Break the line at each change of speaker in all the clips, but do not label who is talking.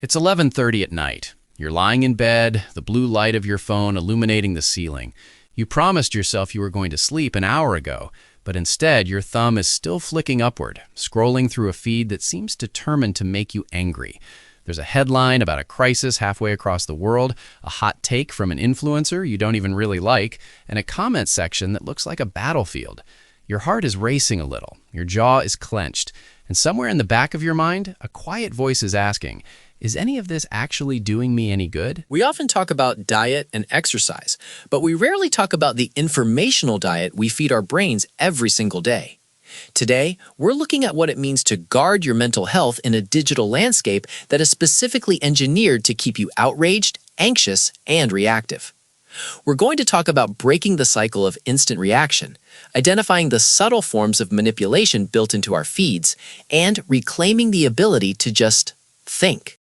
It's 11:30 at night. You're lying in bed, the blue light of your phone illuminating the ceiling. You promised yourself you were going to sleep an hour ago, but instead your thumb is still flicking upward, scrolling through a feed that seems determined to make you angry. There's a headline about a crisis halfway across the world, a hot take from an influencer you don't even really like, and a comment section that looks like a battlefield. Your heart is racing a little, your jaw is clenched, and somewhere in the back of your mind, a quiet voice is asking, is any of this actually doing me any good?
We often talk about diet and exercise, but we rarely talk about the informational diet we feed our brains every single day. Today, we're looking at what it means to guard your mental health in a digital landscape that is specifically engineered to keep you outraged, anxious, and reactive. We're going to talk about breaking the cycle of instant reaction, identifying the subtle forms of manipulation built into our feeds, and reclaiming the ability to just think.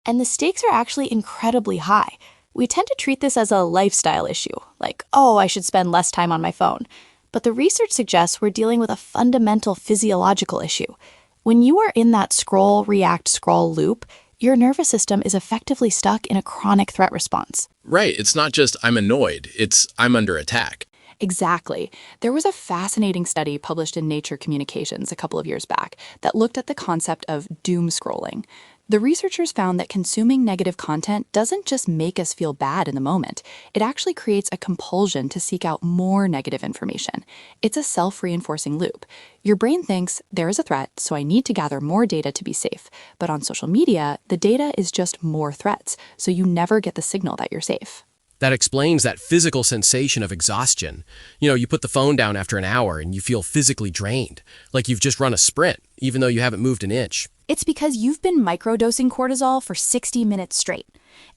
And the stakes are actually incredibly high. We tend to treat this as a lifestyle issue, like, oh, I should spend less time on my phone. But the research suggests we're dealing with a fundamental physiological issue. When you are in that scroll, react, scroll loop, your nervous system is effectively stuck in a chronic threat response.
Right. It's not just I'm annoyed, it's I'm under attack.
Exactly. There was a fascinating study published in Nature Communications a couple of years back that looked at the concept of doomscrolling. The researchers found that consuming negative content doesn't just make us feel bad in the moment. It actually creates a compulsion to seek out more negative information. It's a self-reinforcing loop. Your brain thinks, there is a threat, so I need to gather more data to be safe. But on social media, the data is just more threats, so you never get the signal that you're safe.
That explains that physical sensation of exhaustion. You put the phone down after an hour and you feel physically drained, like you've just run a sprint, even though you haven't moved an inch.
It's because you've been microdosing cortisol for 60 minutes straight.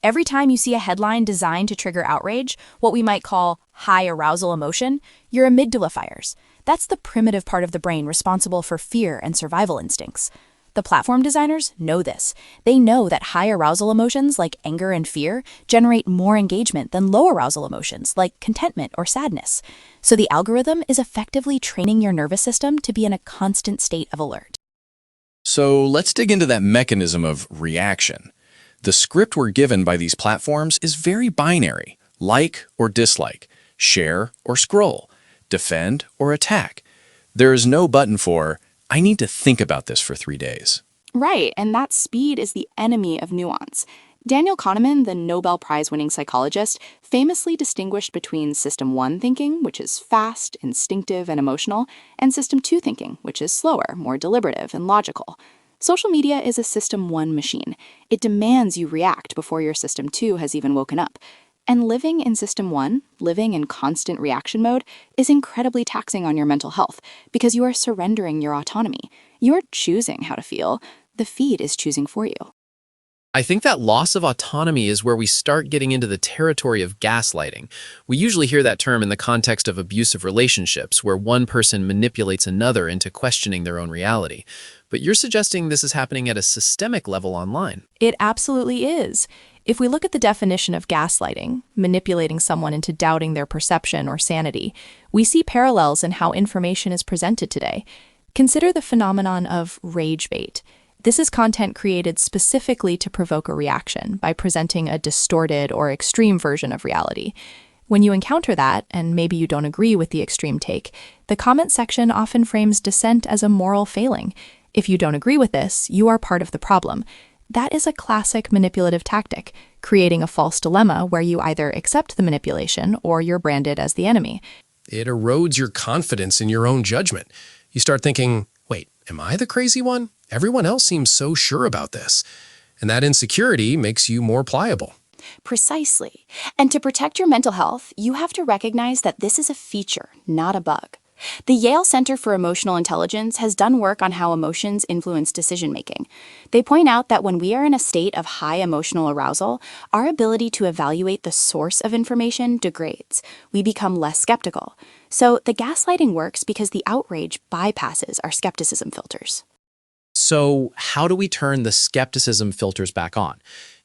Every time you see a headline designed to trigger outrage, what we might call high arousal emotion, your amygdala fires. That's the primitive part of the brain responsible for fear and survival instincts. The platform designers know this. They know that high arousal emotions like anger and fear generate more engagement than low arousal emotions like contentment or sadness. So the algorithm is effectively training your nervous system to be in a constant state of alert.
So let's dig into that mechanism of reaction. The script we're given by these platforms is very binary: like or dislike, share or scroll, defend or attack. There is no button for, I need to think about this for 3 days.
Right, and that speed is the enemy of nuance. Daniel Kahneman, the Nobel Prize-winning psychologist, famously distinguished between System 1 thinking, which is fast, instinctive, and emotional, and System 2 thinking, which is slower, more deliberative, and logical. Social media is a System 1 machine. It demands you react before your System 2 has even woken up. And living in System 1, living in constant reaction mode, is incredibly taxing on your mental health because you are surrendering your autonomy. You are choosing how to feel. The feed is choosing for you.
I think that loss of autonomy is where we start getting into the territory of gaslighting. We usually hear that term in the context of abusive relationships, where one person manipulates another into questioning their own reality. But you're suggesting this is happening at a systemic level online.
It absolutely is. If we look at the definition of gaslighting, manipulating someone into doubting their perception or sanity, we see parallels in how information is presented today. Consider the phenomenon of rage bait. This is content created specifically to provoke a reaction by presenting a distorted or extreme version of reality. When you encounter that, and maybe you don't agree with the extreme take, the comment section often frames dissent as a moral failing. If you don't agree with this, you are part of the problem. That is a classic manipulative tactic, creating a false dilemma where you either accept the manipulation or you're branded as the enemy.
It erodes your confidence in your own judgment. You start thinking, wait, am I the crazy one? Everyone else seems so sure about this. And that insecurity makes you more pliable.
Precisely. And to protect your mental health, you have to recognize that this is a feature, not a bug. The Yale Center for Emotional Intelligence has done work on how emotions influence decision-making. They point out that when we are in a state of high emotional arousal, our ability to evaluate the source of information degrades. We become less skeptical. So the gaslighting works because the outrage bypasses our skepticism filters.
So how do we turn the skepticism filters back on?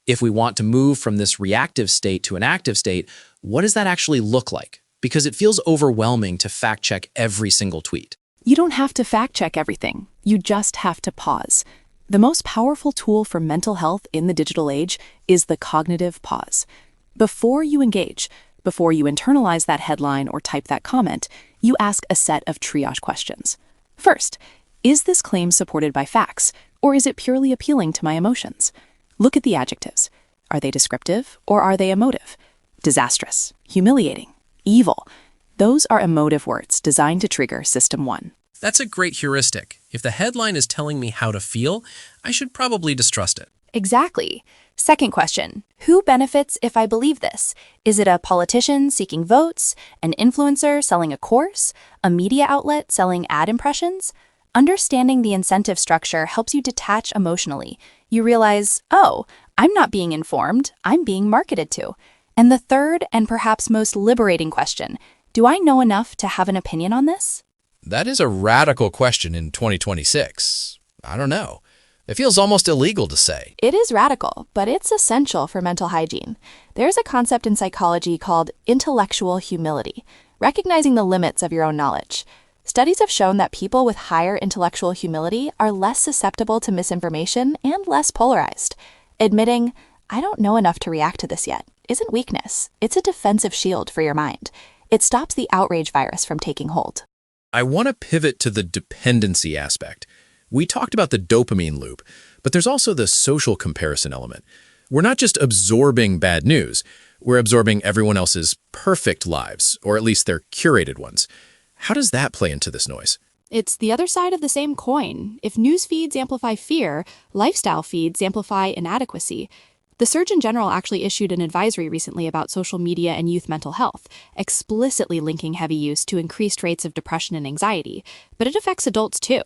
If we want to move from this reactive state to an active state, what does that actually look like? Because it feels overwhelming to fact-check every single tweet.
You don't have to fact-check everything. You just have to pause. The most powerful tool for mental health in the digital age is the cognitive pause. Before you engage, before you internalize that headline or type that comment, you ask a set of triage questions. First, is this claim supported by facts, or is it purely appealing to my emotions? Look at the adjectives. Are they descriptive, or are they emotive? Disastrous, humiliating, evil. Those are emotive words designed to trigger System 1.
That's a great heuristic. If the headline is telling me how to feel, I should probably distrust it.
Exactly. Second question, who benefits if I believe this? Is it a politician seeking votes, an influencer selling a course, a media outlet selling ad impressions? Understanding the incentive structure helps you detach emotionally. You realize, oh, I'm not being informed, I'm being marketed to. And the third and perhaps most liberating question, do I know enough to have an opinion on this?
That is a radical question in 2026. I don't know. It feels almost illegal to say.
It is radical, but it's essential for mental hygiene. There's a concept in psychology called intellectual humility, recognizing the limits of your own knowledge. Studies have shown that people with higher intellectual humility are less susceptible to misinformation and less polarized. Admitting, I don't know enough to react to this yet, isn't weakness. It's a defensive shield for your mind. It stops the outrage virus from taking hold.
I want to pivot to the dependency aspect. We talked about the dopamine loop, but there's also the social comparison element. We're not just absorbing bad news, we're absorbing everyone else's perfect lives, or at least their curated ones. How does that play into this noise?
It's the other side of the same coin. If news feeds amplify fear, lifestyle feeds amplify inadequacy. The Surgeon General actually issued an advisory recently about social media and youth mental health, explicitly linking heavy use to increased rates of depression and anxiety. But it affects adults too.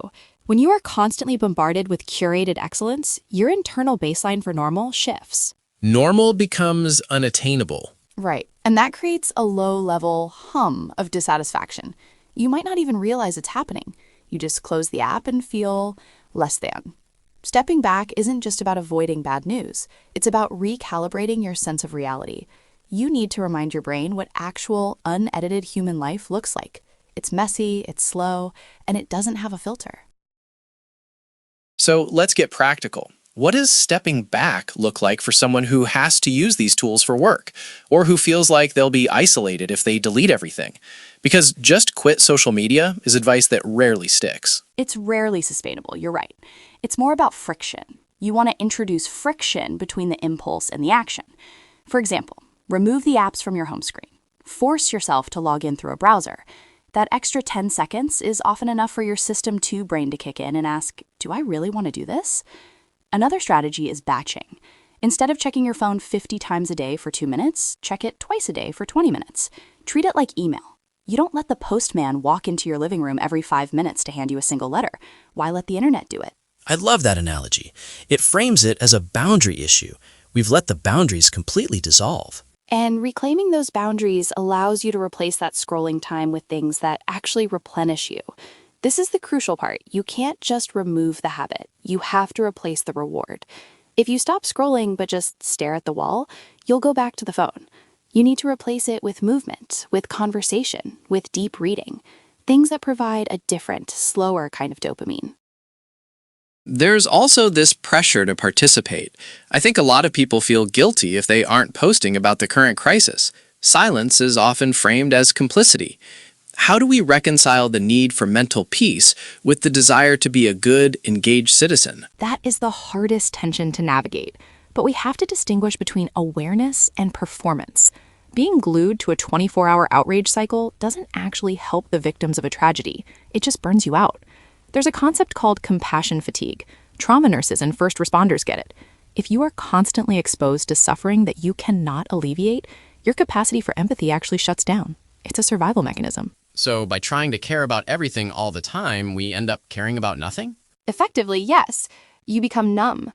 When you are constantly bombarded with curated excellence, your internal baseline for normal shifts.
Normal becomes unattainable.
Right. And that creates a low-level hum of dissatisfaction. You might not even realize it's happening. You just close the app and feel less than. Stepping back isn't just about avoiding bad news. It's about recalibrating your sense of reality. You need to remind your brain what actual, unedited human life looks like. It's messy, it's slow, and it doesn't have a filter.
So let's get practical. What does stepping back look like for someone who has to use these tools for work, or who feels like they'll be isolated if they delete everything? Because just quit social media is advice that rarely sticks.
It's rarely sustainable, you're right. It's more about friction. You want to introduce friction between the impulse and the action. For example, remove the apps from your home screen. Force yourself to log in through a browser. That extra 10 seconds is often enough for your System 2 brain to kick in and ask, do I really want to do this? Another strategy is batching. Instead of checking your phone 50 times a day for 2 minutes, check it twice a day for 20 minutes. Treat it like email. You don't let the postman walk into your living room every 5 minutes to hand you a single letter. Why let the internet do it?
I love that analogy. It frames it as a boundary issue. We've let the boundaries completely dissolve.
And reclaiming those boundaries allows you to replace that scrolling time with things that actually replenish you. This is the crucial part. You can't just remove the habit. You have to replace the reward. If you stop scrolling but just stare at the wall, you'll go back to the phone. You need to replace it with movement, with conversation, with deep reading, things that provide a different, slower kind of dopamine.
There's also this pressure to participate. I think a lot of people feel guilty if they aren't posting about the current crisis. Silence is often framed as complicity. How do we reconcile the need for mental peace with the desire to be a good, engaged citizen?
That is the hardest tension to navigate. But we have to distinguish between awareness and performance. Being glued to a 24-hour outrage cycle doesn't actually help the victims of a tragedy. It just burns you out. There's a concept called compassion fatigue. Trauma nurses and first responders get it. If you are constantly exposed to suffering that you cannot alleviate, your capacity for empathy actually shuts down. It's a survival mechanism.
So by trying to care about everything all the time, we end up caring about nothing?
Effectively, yes. You become numb.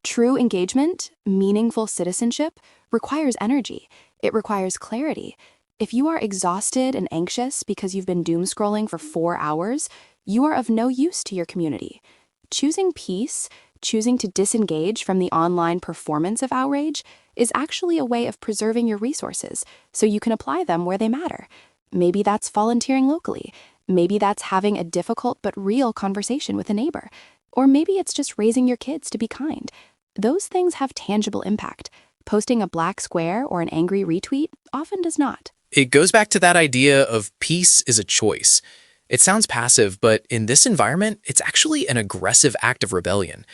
True engagement, meaningful citizenship, requires energy. It requires clarity. If you are exhausted and anxious because you've been doom scrolling for 4 hours, you are of no use to your community. Choosing peace, choosing to disengage from the online performance of outrage, is actually a way of preserving your resources so you can apply them where they matter. Maybe that's volunteering locally. Maybe that's having a difficult but real conversation with a neighbor. Or maybe it's just raising your kids to be kind. Those things have tangible impact. Posting a black square or an angry retweet often does not.
It goes back to that idea of peace is a choice. It sounds passive, but in this environment, it's actually an aggressive act of rebellion.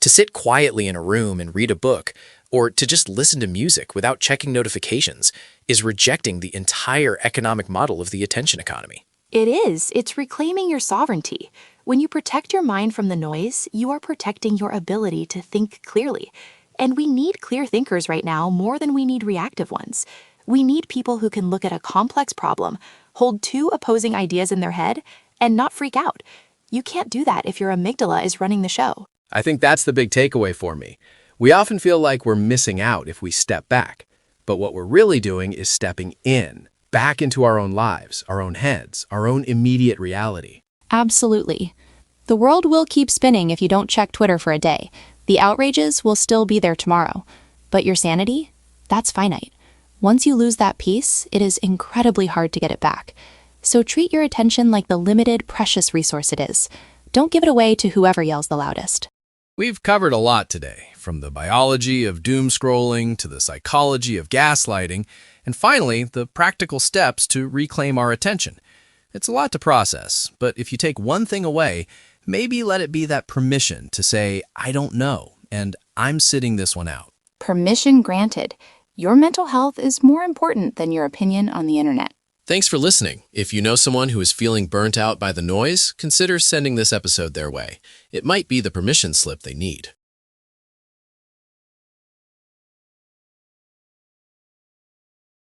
To sit quietly in a room and read a book, or to just listen to music without checking notifications, is rejecting the entire economic model of the attention economy.
It is. It's reclaiming your sovereignty. When you protect your mind from the noise, you are protecting your ability to think clearly. And we need clear thinkers right now more than we need reactive ones. We need people who can look at a complex problem, hold two opposing ideas in their head, and not freak out. You can't do that if your amygdala is running the show.
I think that's the big takeaway for me. We often feel like we're missing out if we step back. But what we're really doing is stepping in, back into our own lives, our own heads, our own immediate reality.
Absolutely. The world will keep spinning if you don't check Twitter for a day. The outrages will still be there tomorrow. But your sanity? That's finite. Once you lose that peace, it is incredibly hard to get it back. So treat your attention like the limited, precious resource it is. Don't give it away to whoever yells the loudest.
We've covered a lot today, from the biology of doomscrolling to the psychology of gaslighting, and finally, the practical steps to reclaim our attention. It's a lot to process, but if you take one thing away, maybe let it be that permission to say, I don't know, and I'm sitting this one out.
Permission granted. Your mental health is more important than your opinion on the internet.
Thanks for listening. If you know someone who is feeling burnt out by the noise, consider sending this episode their way. It might be the permission slip they need.